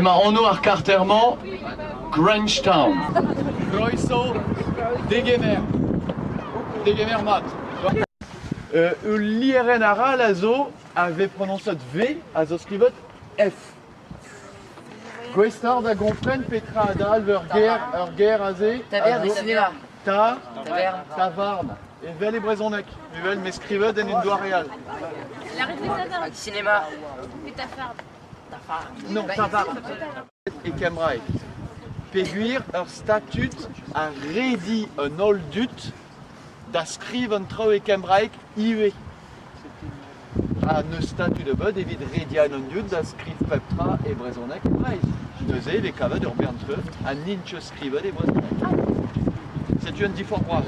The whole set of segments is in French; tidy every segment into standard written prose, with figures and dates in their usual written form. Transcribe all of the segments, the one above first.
ma ono ar carterman Grangetown. Croeso degemer. Degemer mat. L'IRN ara la zo avait prononcé V a zo skrivet F. Gwestar da gonfren petra adal ur ger a ze. Taverne et cinéma. Tavarn. Et vel e brezonek. Vel me skrivet en un doa real. La réflexion Cinéma. et ta farde. Non, Tavarn. Et Kemraï. Peguir ur statut a redi un oldut da skriv an trao e Kemraï iwe. A ne statut de bud evit redi an dut da skriv peptra e brezonek e breiz. Neuze ve kavet ur bern treuft a ninche skrivet e brezonek. C'est un difforroir.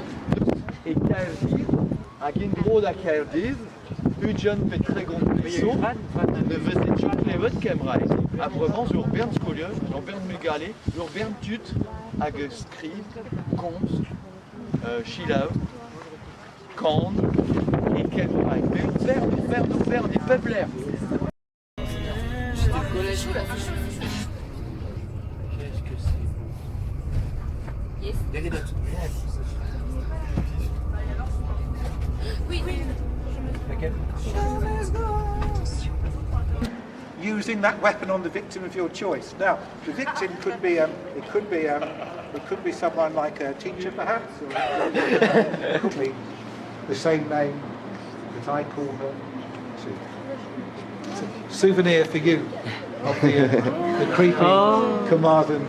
Et Kaerdir, a gindro da Kaerdir, Ujan Petregon Piso, ne faisait tout klevet Kemraï. A vraiment ur bern skolieux, ur bern mugale, ur bern tut, hag skriv, komz, chilav, kand, et Kemraï. Mais ur bern, des peupler. J'étais au collège. Qu'est-ce que c'est? Yes. Des ridettes. Oui. Laquelle? Using that weapon on the victim of your choice. Now, the victim could be someone like a teacher, perhaps, or it could be the same name that I call her. It's a souvenir for you of the creepy Carmarthen.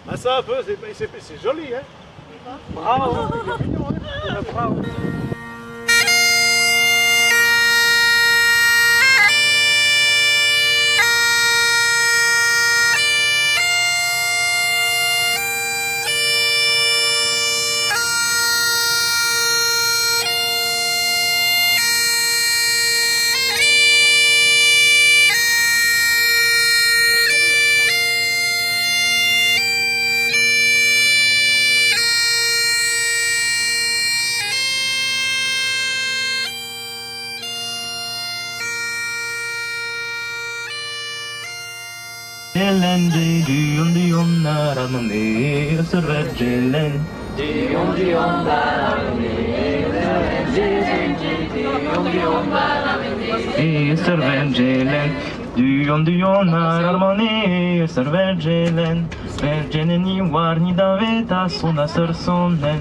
Ah ça un peu, c'est joli, hein. Bravo, c'est mignon, hein. Bravo. Gelen diyon naramın ısırır gelen diyon ısırır gelen diyon naramın ısırır gelen vergenen ni var ni daveta sona sırsonen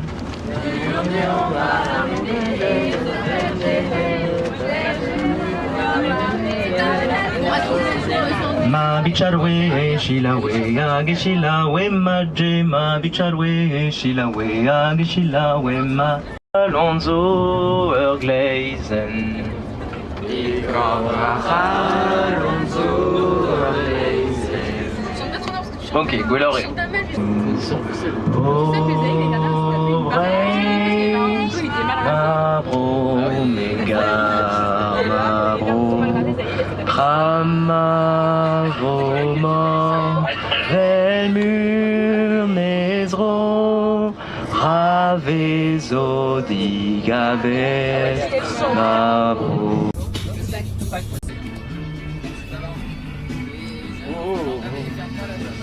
Ma bicharwe shilawe age shilawe maje ma bicharwe shilawe age shilawe ma Alonso Ergleisen Alonso Ergleisen Ok, Gueloré Oh vrai Mabro Megar Mabro Ramavoma Velmur Nezro Ravezo Digabes Mabro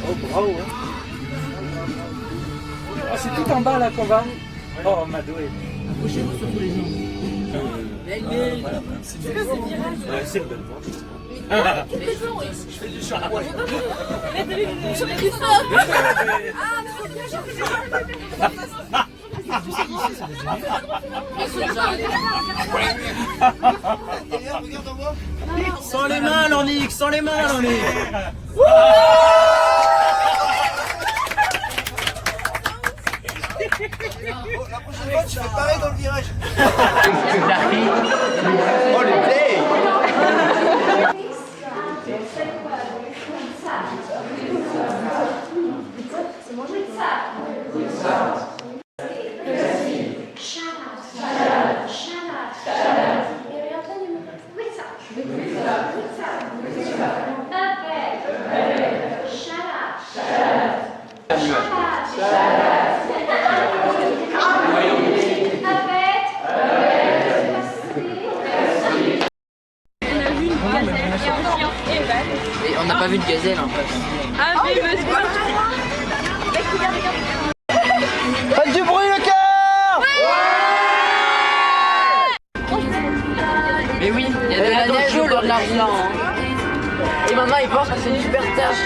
Oh bravo, hein. Ah, c'est tout en bas là qu'on va. Oh Madoué. Approchez-vous surtout les gens. Voilà. C'est le bel Quelques jours, oui. Je fais du shampoing. Sur les cuissons. Ah, mais c'est bien, Sans les mains, Lornick, sans les mains, Lornick. La prochaine fois, tu fais pareil dans le virage. Oh le play! Et on n'a pas vu de gazelle en fait. Ah, mais monsieur. Faites du bruit le cœur! Mais oui, il y a de la neige au bord de l'argent. Et maman, il pense que c'est une super tâche.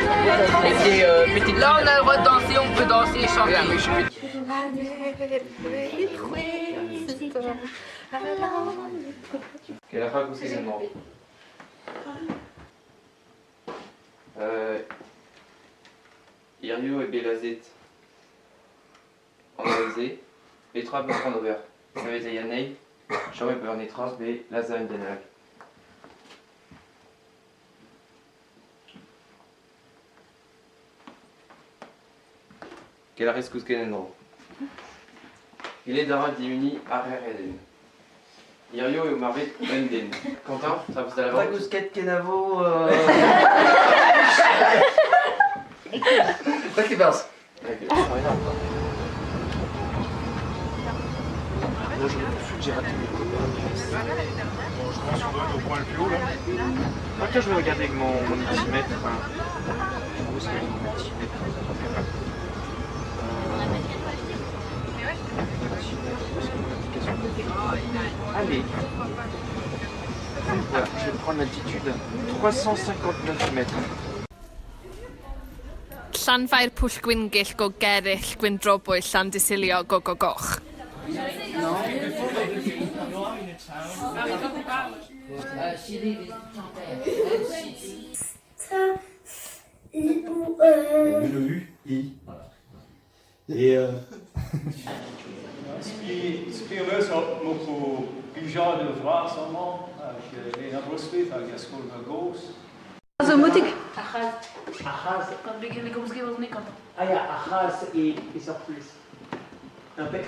Et puis, là, on a le droit de danser, on peut danser et chanter. Che la fa così di nuovo. Irju et Belazet en Alzé, les trois peuvent prendre over. Vous avez Yanei, Shawai peut en étrange, mais Lazagne Denag. Quel risque que n'en il est d'Ara Diuni Arreren. Irio et Omarit Enden. Quentin, ça vous à la vente Dragousquette Kenavo. Qu'est-ce qui passe? J'ai raté mes copains. Bon, je pense qu'on doit être au point le plus haut là. Attends, je vais regarder avec mon multimètre. Où est-ce qu'il y a mon multimètre? Allez. Voilà, je vais prendre l'altitude. 359 mètres. Llanfair Pwll Gwyngyll go Gerrill Gwyndrabwyll Llandysilio go goch. Le U, I. Et Spelers op mogen Bijan de vraag allemaal. Als je naar Rus weet, dan ga je school naar Goos. Zomotik. Achaz. Quand les compliqués vont venir quand Ah, il y a Achaz et Sorpulis. Un peu.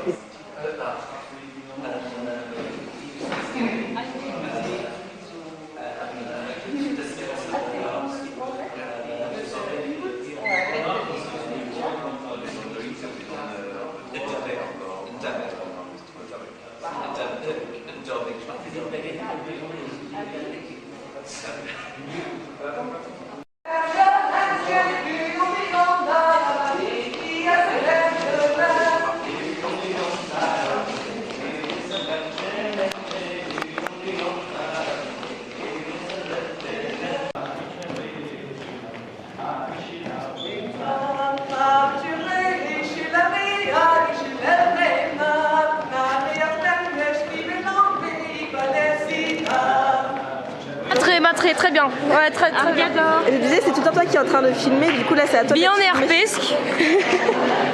Très bien. Ouais, très bien. Et je disais, c'est tout le temps toi qui est en train de filmer, du coup là c'est à toi. Bien en Airpesk.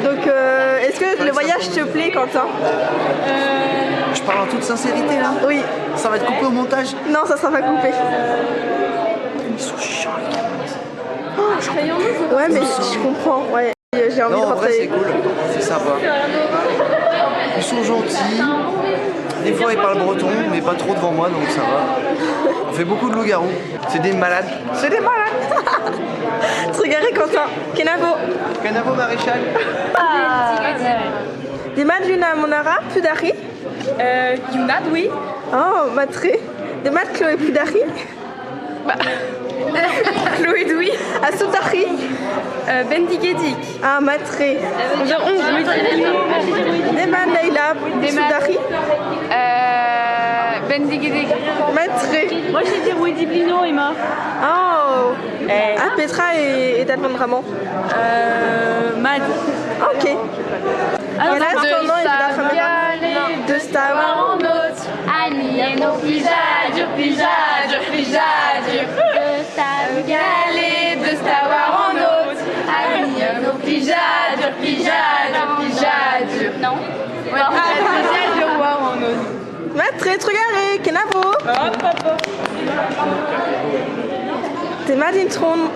Donc est-ce que le voyage te plaît, Quentin? Je parle en toute sincérité là. Oui. Ça va être coupé au montage? Non, ça sera pas coupé. Ils sont chiants les gars. Ouais, mais je comprends. Ouais. J'ai envie de Non, en vrai rentrer. c'est cool, c'est sympa. Ils sont gentils. Des fois ils parlent breton, mais pas trop devant moi, donc ça va. On fait beaucoup de loups-garous. C'est des malades. C'est des malades. Regarde Quentin. Kenavo. Kenavo maréchal. Des maths Luna Monara, Pudari. Yunad, oui. Oh, Matré. Des maths Chloé Pudari. Chloé Doui. Asutari. Bendigedik. Ah, Matré. Des maths Leila Pudari. Bendigedik. Matré. Moi j'ai dit Rudy Blino, Emma. Oh. Ah, Petra et Dalvan Raman. Mad. Ok. Alors, et là, cependant, il de Star. Annie no pijadio, pijadio, pijadio. De Star Galé, de Star en autre. Annie no pijadio, pijadio, pijadio. Non. Pijadio en autre. Matré, regarde, Kenavo. T'es mal d'une trône.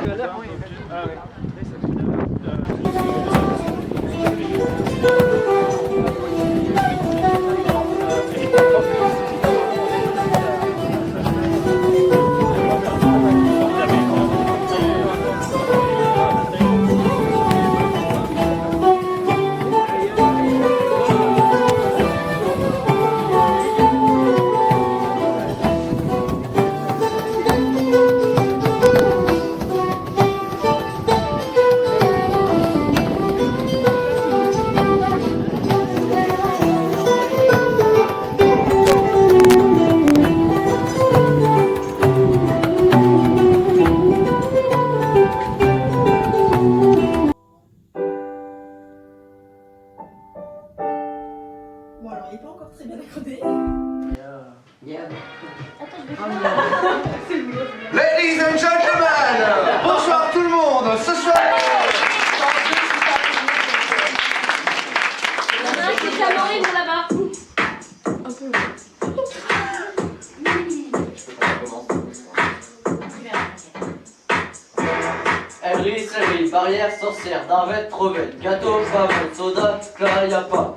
Galerie, sellerie, barrière, sorcière, navette, crevette, gâteau, pavot, soda, clara, y'a pas.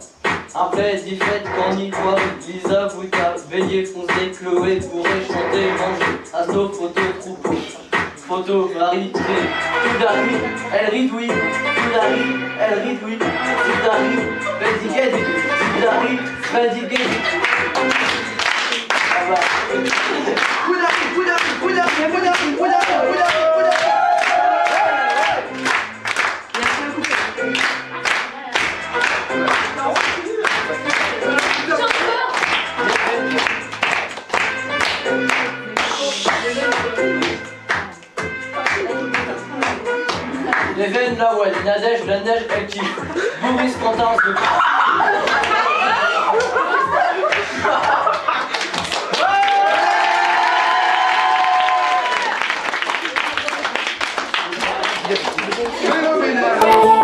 Un plaid, y fête, qu'on y voit, Lisa, Bouta, veillez, foncez, Chloé, bourré, chanter, manger, asno, photo, troupeau, photo, Marie, tout arrive, elle ridouille, tout arrive, elle ridouille, tout arrive, fatigué, tout arrive, fatigué. Les veines, la ouais, Nadège, la neige, elle kiffe. Boris Quentin se... Phénoménal.